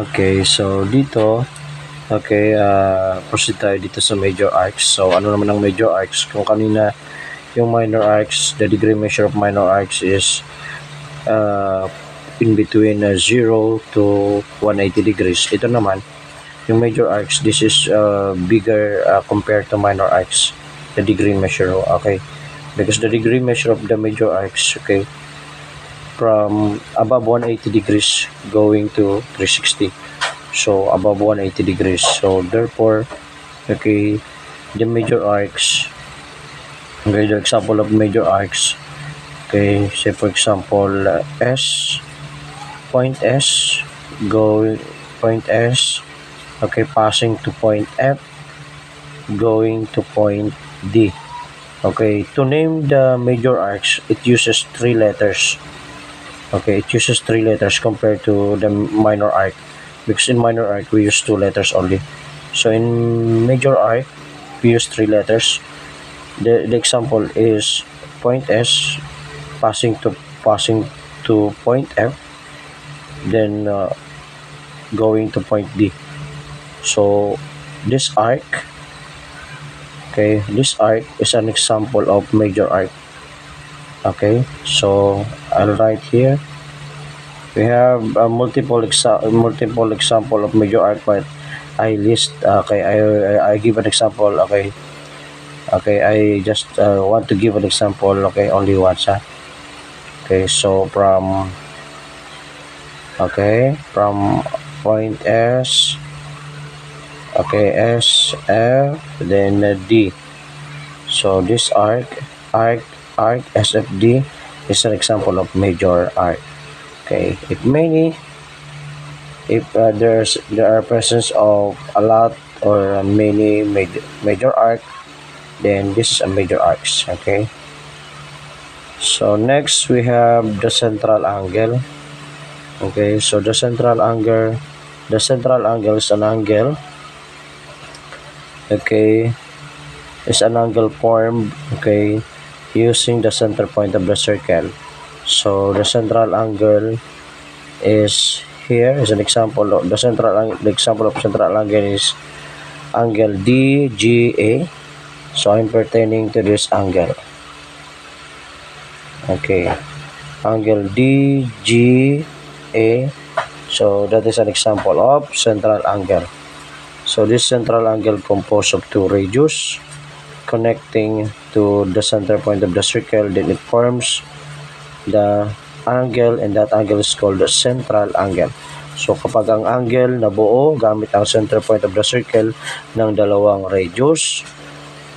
Okay, so dito, okay, proceed tayo dito sa major arcs. So, ano naman ang major arcs? Kung kanina, yung minor arcs, the degree measure of minor arcs is in between 0 to 180 degrees. Ito naman, yung major arcs, this is bigger compared to minor arcs, the degree measure, okay? Because the degree measure of the major arcs, okay, from above 180 degrees going to 360. So above 180 degrees. So therefore, okay, the major arcs, okay, the example of major arcs, okay, say for example, point S, go point S, okay, passing to point F, going to point D. Okay, to name the major arcs, it uses 3 letters. Okay, it uses 3 letters compared to the minor arc, because in minor arc we use 2 letters only. So in major arc we use 3 letters. The example is point S passing to point F, then going to point D. So this arc, okay, this arc is an example of major arc. Okay, so I'll write here. We have multiple example of major arc, but I list. Okay, I give an example. Okay, I just want to give an example. Okay, only once. Okay, so from point S. Okay, S F then D. So this arc SFD is an example of major arc. Okay, if there are presence of a lot or many major arc, then this is a major arcs. Okay, so next we have the central angle. Okay, so the central angle is an angle. Okay, is an angle formed, okay, using the center point of the circle. So the central angle is here is an example of the example of central angle is angle DGA. So I'm pertaining to this angle. Okay, angle DGA. So that is an example of central angle. So this central angle composed of 2 radius connecting to the center point of the circle, then it forms the angle, and that angle is called the central angle. So kapag ang angle nabuo gamit ang center point of the circle ng dalawang radius,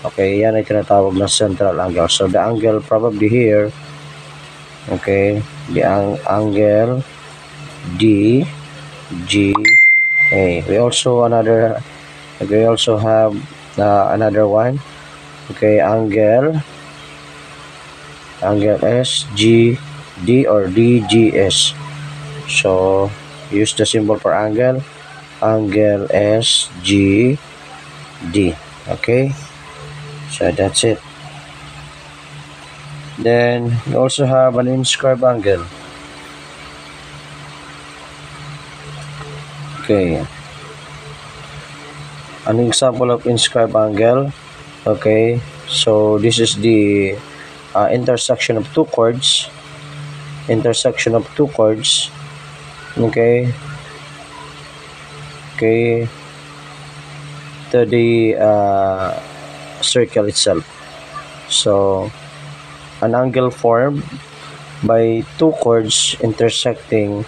okay, yan ay tinatawag na central angle. So the angle probably here, okay, the angle DGA. We also have another one. Okay, angle SGD or DGS. So use the symbol for angle SGD. Okay, so that's it. Then we also have an inscribed angle. Okay, an example of inscribed angle. Okay, so this is the intersection of 2 chords. Okay, to the circle itself. So an angle formed by 2 chords intersecting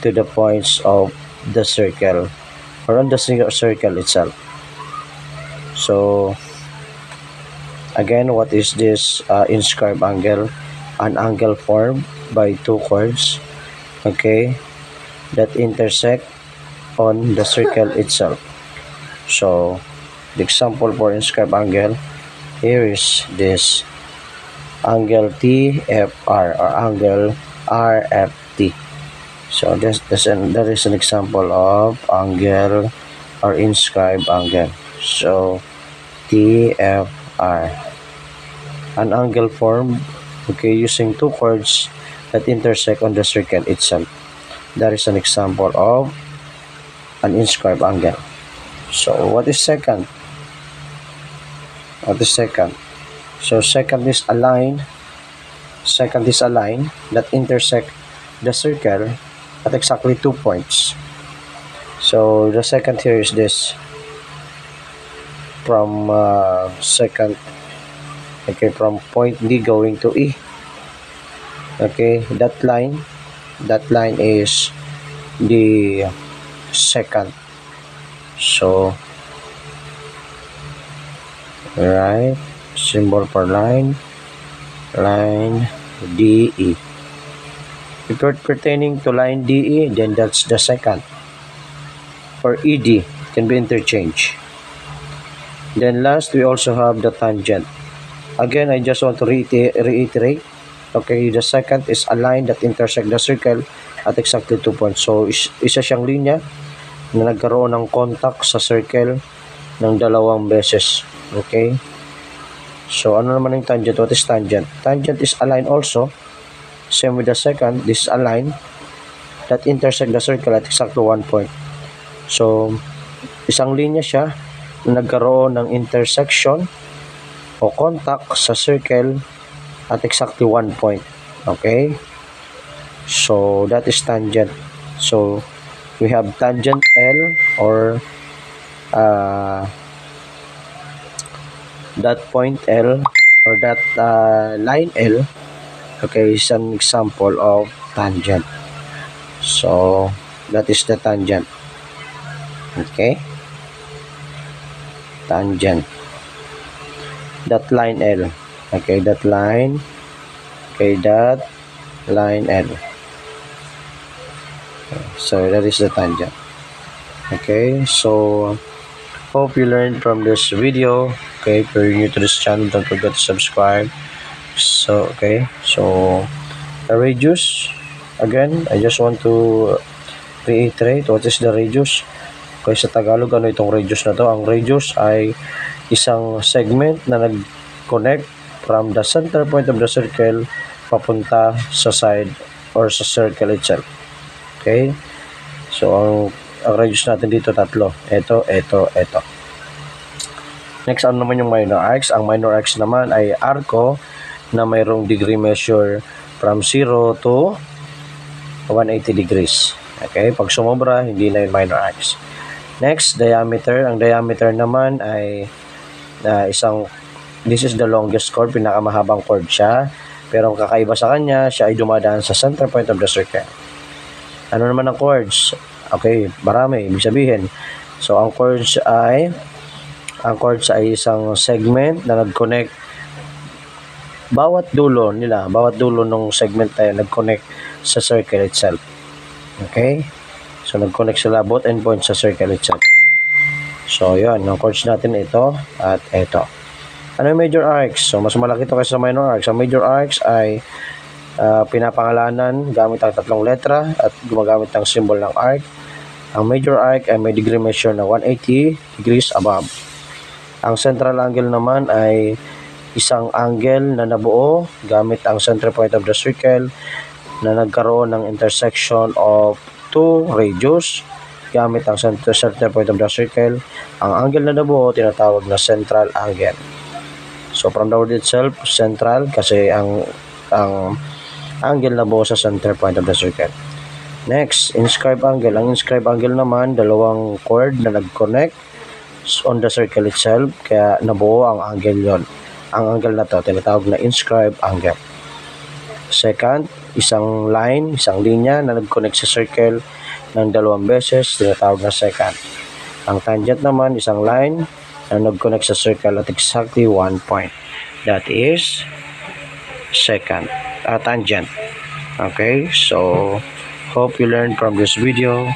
to the points of the circle or on the circle itself. So again, what is this inscribed angle? An angle formed by 2 chords, okay, that intersect on the circle itself. So the example for inscribed angle here is this angle TFR or angle RFT. So that is an example of angle or inscribed angle. So TFR, an angle formed, okay, using 2 chords that intersect on the circle itself. That is an example of an inscribed angle. So what is secant? What is secant? So secant is a line. Secant is a line that intersect the circle at exactly 2 points. So the secant here is this, from secant, okay, from point D going to E. Okay, that line is the secant. So right, symbol for line DE. If you're pertaining to line DE, then that's the secant. Or ED can be interchanged. Then last, we also have the tangent. Again, I just want to reiterate. Okay, the secant is a line that intersect the circle at exactly 2 points. So isa siyang linya na nagkaroon ng contact sa circle ng dalawang beses. Okay, so ano naman yung tangent? What is tangent? Tangent is a line also, same with the secant. This is a line that intersect the circle at exactly 1 point. So isang linya siya na nagkaroon ng intersection o contact sa circle at exactly 1 point. Okay, so that is tangent. So we have tangent L, or that point L, or that line L, okay, is an example of tangent. So that is the tangent. Okay, tangent, that line L. Okay, that line, okay, that line L. So that is the tangent. Okay, so hope you learned from this video. Okay, if you're new to this channel, don't forget to subscribe. So okay, so the radius, again, I just want to reiterate what is the radius. Okay, sa Tagalog, ano itong radius na to? Ang radius ay isang segment na nag-connect from the center point of the circle papunta sa side or sa circle itself. Okay, so ang radius natin dito tatlo. Ito. Next, ano naman yung minor arcs? Ang minor arcs naman ay arco na mayroong degree measure from 0 to 180 degrees. Okay, pag sumobra, hindi na yung minor arcs. Next, diameter. Ang diameter naman ay this is the longest chord, pinakamahabang chord siya. Pero ang kakaiba sa kanya, siya ay dumadaan sa center point of the circle. Ano naman ang chords? Okay, marami, ibig sabihin. So, ang chords ay isang segment na nag-connect. Bawat dulo ng segment ay nag-connect sa circle itself. Okay? So, nag-connect sila both endpoints sa circle itself. So, yun. Ang chords natin ito at ito. Ano yung major arcs? So, mas malaki ito kaysa sa minor arcs. Ang major arcs ay pinapangalanan gamit ang tatlong letra at gumagamit ng symbol ng arc. Ang major arc ay may degree measure na 180 degrees above. Ang central angle naman ay isang angle na nabuo gamit ang center point of the circle na nagkaroon ng intersection of two radius gamit ang center point of the circle. Ang angle na nabuo tinatawag na central angle. So from the word itself, central, kasi ang angle na buo sa center point of the circle. Next, inscribed angle. Ang inscribed angle naman, dalawang chord na nag-connect on the circle itself, kaya nabuo ang angle yon. Ang angle na to tinatawag na inscribed angle. Second, isang line, isang linya na nag-connect sa circle ng dalawang beses, tinatawag na secant. Ang tangent naman, isang line na nag-connect sa circle at exactly 1 point. That is secant, tangent. Okay, so hope you learned from this video.